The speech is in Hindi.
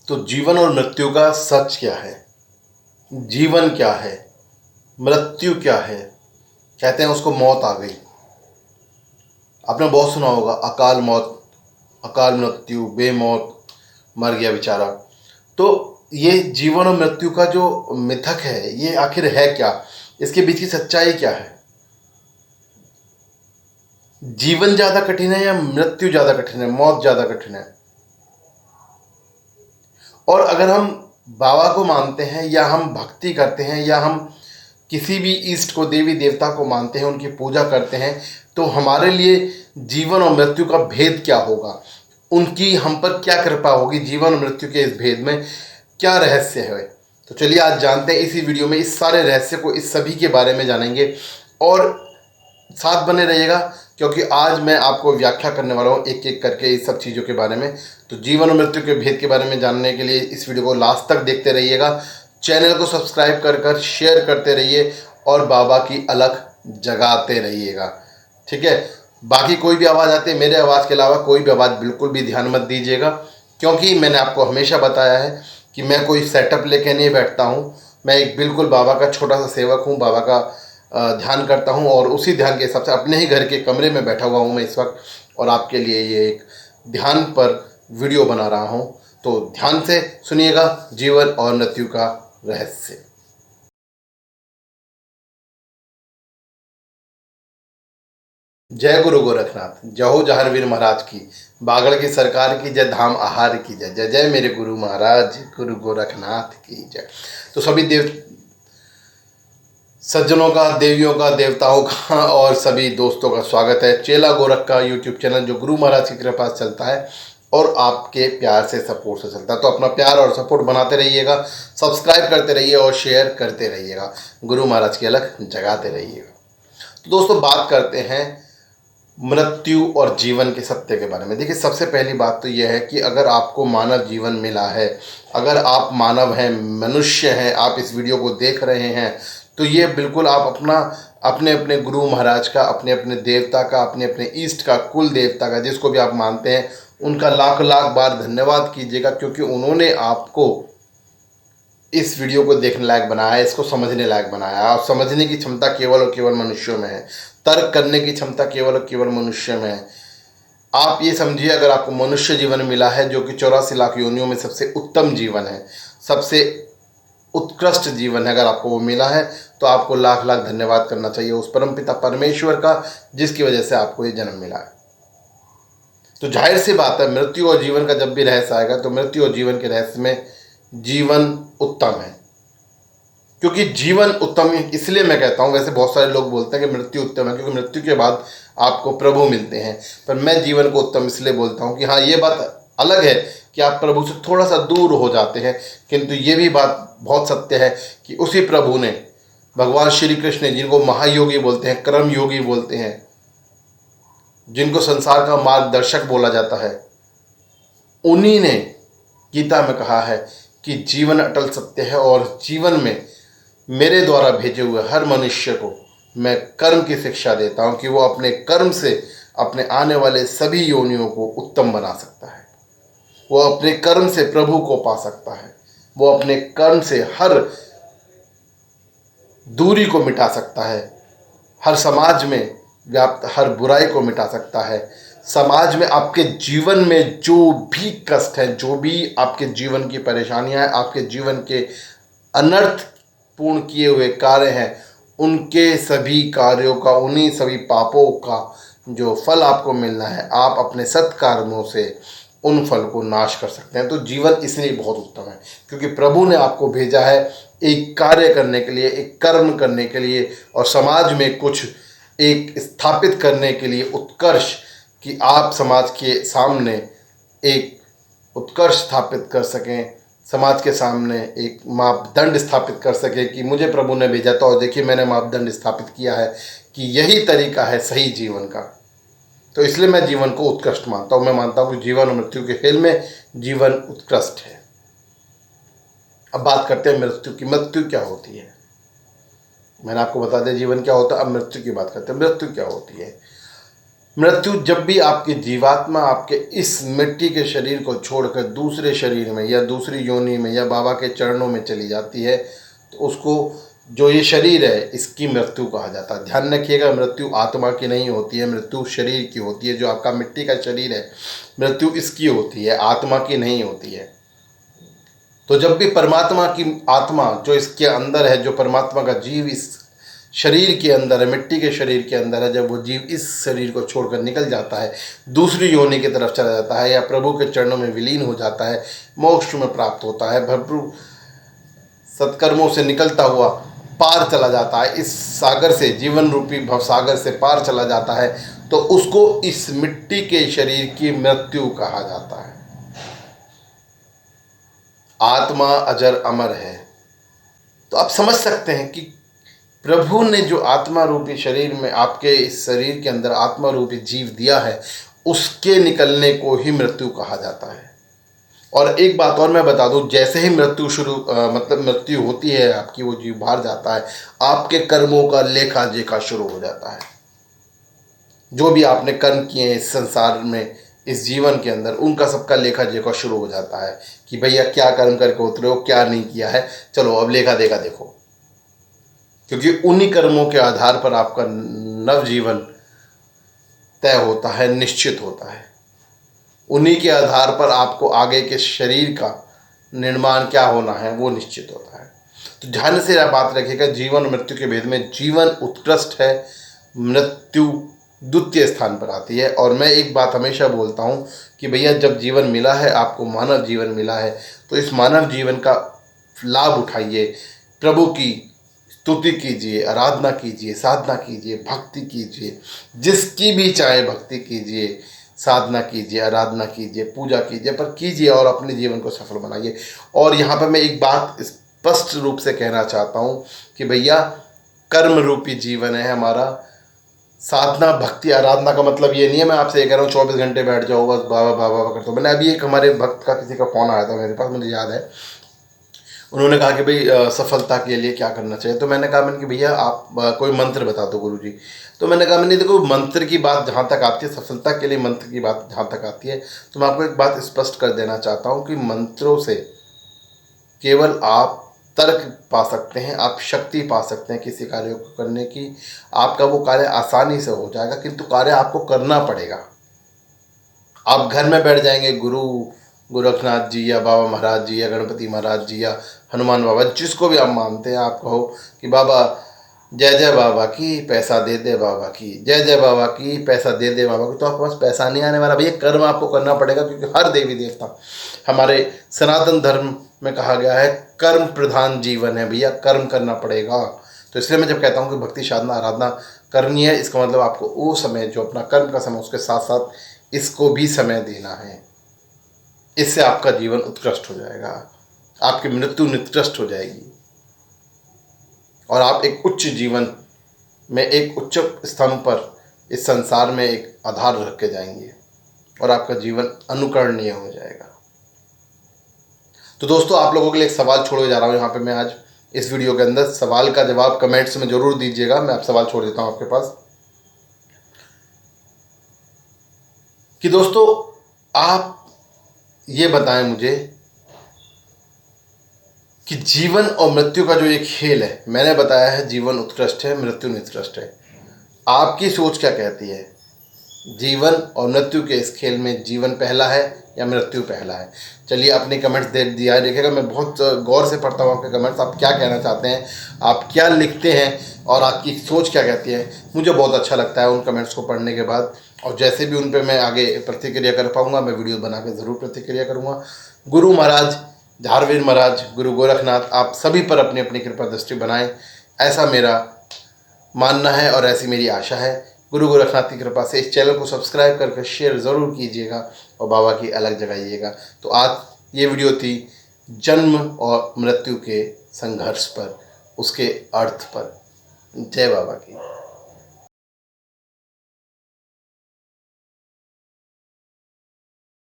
तो जीवन और मृत्यु का सच क्या है? जीवन क्या है? मृत्यु क्या है? कहते हैं उसको मौत आ गई। आपने बहुत सुना होगा अकाल मौत, अकाल मृत्यु, बेमौत, मर गया बेचारा। तो ये जीवन और मृत्यु का जो मिथक है ये आखिर है क्या? इसके बीच की सच्चाई क्या है? जीवन ज्यादा कठिन है या मृत्यु ज्यादा कठिन है, मौत ज्यादा कठिन है? और अगर हम बाबा को मानते हैं या हम भक्ति करते हैं या हम किसी भी इष्ट को, देवी देवता को मानते हैं, उनकी पूजा करते हैं, तो हमारे लिए जीवन और मृत्यु का भेद क्या होगा? उनकी हम पर क्या कृपा होगी? जीवन और मृत्यु के इस भेद में क्या रहस्य है? तो चलिए आज जानते हैं इसी वीडियो में, इस सारे रहस्य को, इस सभी के बारे में जानेंगे। और साथ बने रहिएगा क्योंकि आज मैं आपको व्याख्या करने वाला हूँ एक एक करके इस सब चीज़ों के बारे में। तो जीवन और मृत्यु के भेद के बारे में जानने के लिए इस वीडियो को लास्ट तक देखते रहिएगा। चैनल को सब्सक्राइब कर शेयर करते रहिए और बाबा की अलख जगाते रहिएगा। ठीक है? बाकी कोई भी आवाज़ आती है, मेरे आवाज़ के अलावा कोई भी आवाज़ बिल्कुल भी ध्यान मत दीजिएगा, क्योंकि मैंने आपको हमेशा बताया है कि मैं कोई सेटअप लेके नहीं बैठता हूँ। मैं एक बिल्कुल बाबा का छोटा सा सेवक हूँ, बाबा का ध्यान करता हूँ और उसी ध्यान के हिसाब से अपने ही घर के कमरे में बैठा हुआ हूँ मैं इस वक्त, और आपके लिए ये एक ध्यान पर वीडियो बना रहा हूँ। तो ध्यान से सुनिएगा जीवन और मृत्यु का रहस्य। जय गुरु गोरखनाथ, जय हो जहारवीर महाराज की, बागड़ की सरकार की जय, धाम आहार की जय, जय जय मेरे गुरु महाराज गुरु गोरखनाथ की जय। तो सभी देव सज्जनों का, देवियों का, देवताओं का और सभी दोस्तों का स्वागत है चेला गोरख का यूट्यूब चैनल, जो गुरु महाराज की कृपा से चलता है और आपके प्यार से, सपोर्ट से चलता है। तो अपना प्यार और सपोर्ट बनाते रहिएगा, सब्सक्राइब करते रहिए और शेयर करते रहिएगा, गुरु महाराज की अलख जगाते रहिएगा। तो दोस्तों बात करते हैं मृत्यु और जीवन के सत्य के बारे में। देखिए, सबसे पहली बात तो यह है कि अगर आपको मानव जीवन मिला है, अगर आप मानव हैं, मनुष्य हैं, आप इस वीडियो को देख रहे हैं, तो ये बिल्कुल आप अपने अपने गुरु महाराज का, अपने अपने देवता का, अपने अपने ईष्ट का, कुल देवता का, जिसको भी आप मानते हैं, उनका लाख लाख बार धन्यवाद कीजिएगा, क्योंकि उन्होंने आपको इस वीडियो को देखने लायक बनाया है, इसको समझने लायक बनाया है। और समझने की क्षमता केवल और केवल मनुष्यों में है, तर्क करने की क्षमता केवल और केवल मनुष्य में है। आप ये समझिए, अगर आपको मनुष्य जीवन मिला है, जो कि 84 लाख योनियों में सबसे उत्तम जीवन है, सबसे उत्कृष्ट जीवन है, अगर आपको वो मिला है, तो आपको लाख लाख धन्यवाद करना चाहिए उस परमपिता परमेश्वर का, जिसकी वजह से आपको ये जन्म मिला है। तो जाहिर सी बात है, मृत्यु और जीवन का जब भी रहस्य आएगा, तो मृत्यु और जीवन के रहस्य में जीवन उत्तम है। क्योंकि जीवन उत्तम इसलिए मैं कहता हूँ, वैसे बहुत सारे लोग बोलते हैं कि मृत्यु उत्तम है क्योंकि मृत्यु के बाद आपको प्रभु मिलते हैं, पर मैं जीवन को उत्तम इसलिए बोलता हूँ कि हाँ, ये बात अलग है कि आप प्रभु से थोड़ा सा दूर हो जाते हैं, किंतु ये भी बात बहुत सत्य है कि उसी प्रभु ने, भगवान श्री कृष्ण ने, जिनको महायोगी बोलते हैं, कर्म योगी बोलते हैं, जिनको संसार का मार्गदर्शक बोला जाता है, उन्हीं ने गीता में कहा है कि जीवन अटल सत्य है और जीवन में मेरे द्वारा भेजे हुए हर मनुष्य को मैं कर्म की शिक्षा देता हूँ कि वो अपने कर्म से अपने आने वाले सभी योनियों को उत्तम बना सकता है, वो अपने कर्म से प्रभु को पा सकता है, वो अपने कर्म से हर दूरी को मिटा सकता है, हर समाज में व्याप्त हर बुराई को मिटा सकता है। समाज में आपके जीवन में जो भी कष्ट है, जो भी आपके जीवन की परेशानियां हैं, आपके जीवन के अनर्थ पूर्ण किए हुए कार्य हैं, उनके सभी कार्यों का, उन्हीं सभी पापों का जो फल आपको मिलना है, आप अपने सत्कर्मों से उन फल को नाश कर सकते हैं। तो जीवन इसलिए बहुत उत्तम है क्योंकि प्रभु ने आपको भेजा है एक कार्य करने के लिए, एक कर्म करने के लिए, और समाज में कुछ एक स्थापित करने के लिए, उत्कर्ष, कि आप समाज के सामने एक उत्कर्ष स्थापित कर सकें, समाज के सामने एक मापदंड स्थापित कर सकें कि मुझे प्रभु ने भेजा था और देखिए मैंने मापदंड स्थापित किया है कि यही तरीका है सही जीवन का। तो इसलिए मैं जीवन को उत्कृष्ट मानता हूँ। मैं मानता हूँ कि जीवन और मृत्यु के खेल में जीवन उत्कृष्ट है। अब बात करते हैं मृत्यु की। मृत्यु क्या होती है? मैंने आपको बता दिया जीवन क्या होता है, अब मृत्यु की बात करते हैं। मृत्यु क्या होती है? मृत्यु जब भी आपकी जीवात्मा आपके इस मिट्टी के शरीर को छोड़कर दूसरे शरीर में या दूसरी योनि में या बाबा के चरणों में चली जाती है, तो उसको जो ये शरीर है इसकी मृत्यु कहा जाता है। ध्यान रखिएगा, मृत्यु आत्मा की नहीं होती है, मृत्यु शरीर की होती है। जो आपका मिट्टी का शरीर है, मृत्यु इसकी होती है, आत्मा की नहीं होती है। तो जब भी परमात्मा की आत्मा जो इसके अंदर है, जो परमात्मा का जीव इस शरीर के अंदर है, मिट्टी के शरीर के अंदर है, जब वो जीव इस शरीर को छोड़कर निकल जाता है, दूसरी योनि की तरफ चला जाता है या प्रभु के चरणों में विलीन हो जाता है, मोक्ष में प्राप्त होता है, भरपूर सत्कर्मों से निकलता हुआ पार चला जाता है, इस सागर से, जीवन रूपी भव सागर से पार चला जाता है, तो उसको इस मिट्टी के शरीर की मृत्यु कहा जाता है। आत्मा अजर अमर है। तो आप समझ सकते हैं कि प्रभु ने जो आत्मा रूपी शरीर में, आपके इस शरीर के अंदर आत्मा रूपी जीव दिया है, उसके निकलने को ही मृत्यु कहा जाता है। और एक बात और मैं बता दूं, जैसे ही मृत्यु मतलब मृत्यु होती है आपकी, वो जीव बाहर जाता है, आपके कर्मों का लेखा जोखा शुरू हो जाता है। जो भी आपने कर्म किए हैं इस संसार में, इस जीवन के अंदर, उनका सबका लेखा जोखा शुरू हो जाता है कि भैया क्या कर्म करके उतरे हो, क्या नहीं किया है, चलो अब लेखा देखा देखो। क्योंकि उन्हीं कर्मों के आधार पर आपका नव जीवन तय होता है, निश्चित होता है। उन्हीं के आधार पर आपको आगे के शरीर का निर्माण क्या होना है वो निश्चित होता है। तो ध्यान से यह बात रखिएगा, जीवन और मृत्यु के भेद में जीवन उत्कृष्ट है, मृत्यु द्वितीय स्थान पर आती है। और मैं एक बात हमेशा बोलता हूँ कि भैया जब जीवन मिला है आपको, मानव जीवन मिला है, तो इस मानव जीवन का लाभ उठाइए, प्रभु की स्तुति कीजिए, आराधना कीजिए, साधना कीजिए, भक्ति कीजिए, जिसकी भी चाहे भक्ति कीजिए, साधना कीजिए, आराधना कीजिए, पूजा कीजिए, पर कीजिए और अपने जीवन को सफल बनाइए। और यहाँ पर मैं एक बात स्पष्ट रूप से कहना चाहता हूँ कि भैया कर्म रूपी जीवन है हमारा। साधना भक्ति आराधना का मतलब ये नहीं है मैं आपसे ये कह रहा हूँ 24 घंटे बैठ जाओ बस बाबा बाबा बाबा करते हो। मैंने अभी एक हमारे भक्त का किसी का फ़ोन आया था मेरे पास, मुझे याद है, उन्होंने कहा कि भाई सफलता के लिए क्या करना चाहिए। तो मैंने कहा मैंने कि भैया आप कोई मंत्र बता दो गुरुजी। तो मैंने कहा मैंने देखो, मंत्र की बात जहाँ तक आती है, सफलता के लिए मंत्र की बात जहाँ तक आती है, तो मैं आपको एक बात स्पष्ट कर देना चाहता हूँ कि मंत्रों से केवल आप तर्क पा सकते हैं, आप शक्ति पा सकते हैं किसी कार्य को करने की, आपका वो कार्य आसानी से हो जाएगा, किंतु कार्य आपको करना पड़ेगा। आप घर में बैठ जाएंगे, गुरु गोरखनाथ जी या बाबा महाराज जी या गणपति महाराज जी या हनुमान बाबा, जिसको भी आप मानते हैं, आप कहो कि बाबा जय जय बाबा की, पैसा दे दे बाबा की, जय जय बाबा की, पैसा दे दे बाबा की, तो आपके पास पैसा नहीं आने वाला। भैया कर्म आपको करना पड़ेगा, क्योंकि हर देवी देवता, हमारे सनातन धर्म में कहा गया है कर्म प्रधान जीवन है, भैया कर्म करना पड़ेगा। तो इसलिए मैं जब कहता हूँ कि भक्ति साधना आराधना करनी है, इसका मतलब आपको वो समय जो अपना कर्म का समय, उसके साथ साथ इसको भी समय देना है। इससे आपका जीवन उत्कृष्ट हो जाएगा, आपकी मृत्यु निकृष्ट हो जाएगी और आप एक उच्च जीवन में, एक उच्च स्तंभ पर इस संसार में एक आधार रख के जाएंगे और आपका जीवन अनुकरणीय हो जाएगा। तो दोस्तों, आप लोगों के लिए एक सवाल छोड़े जा रहा हूँ यहाँ पे मैं आज इस वीडियो के अंदर। सवाल का जवाब कमेंट्स में जरूर दीजिएगा। मैं आप सवाल छोड़ देता हूँ आपके पास कि दोस्तों आप ये बताएं मुझे कि जीवन और मृत्यु का जो एक खेल है, मैंने बताया है जीवन उत्कृष्ट है, मृत्यु निकृष्ट है। आपकी सोच क्या कहती है? जीवन और मृत्यु के इस खेल में जीवन पहला है या मृत्यु पहला है? चलिए अपने कमेंट्स दे दिया देखिएगा, मैं बहुत गौर से पढ़ता हूँ आपके कमेंट्स। आप क्या कहना चाहते हैं, आप क्या लिखते हैं और आपकी सोच क्या कहती है, मुझे बहुत अच्छा लगता है उन कमेंट्स को पढ़ने के बाद। और जैसे भी उन पर मैं आगे प्रतिक्रिया कर पाऊँगा, मैं वीडियो बना के ज़रूर प्रतिक्रिया करूँगा। गुरु महाराज झारवीर महाराज, गुरु गोरखनाथ, आप सभी पर अपनी अपनी कृपा दृष्टि बनाएं, ऐसा मेरा मानना है और ऐसी मेरी आशा है। गुरु गोरखनाथ की कृपा से इस चैनल को सब्सक्राइब करके शेयर ज़रूर कीजिएगा और बाबा की अलग जगाइएगा। तो आज ये वीडियो थी जन्म और मृत्यु के संघर्ष पर, उसके अर्थ पर। जय बाबा की।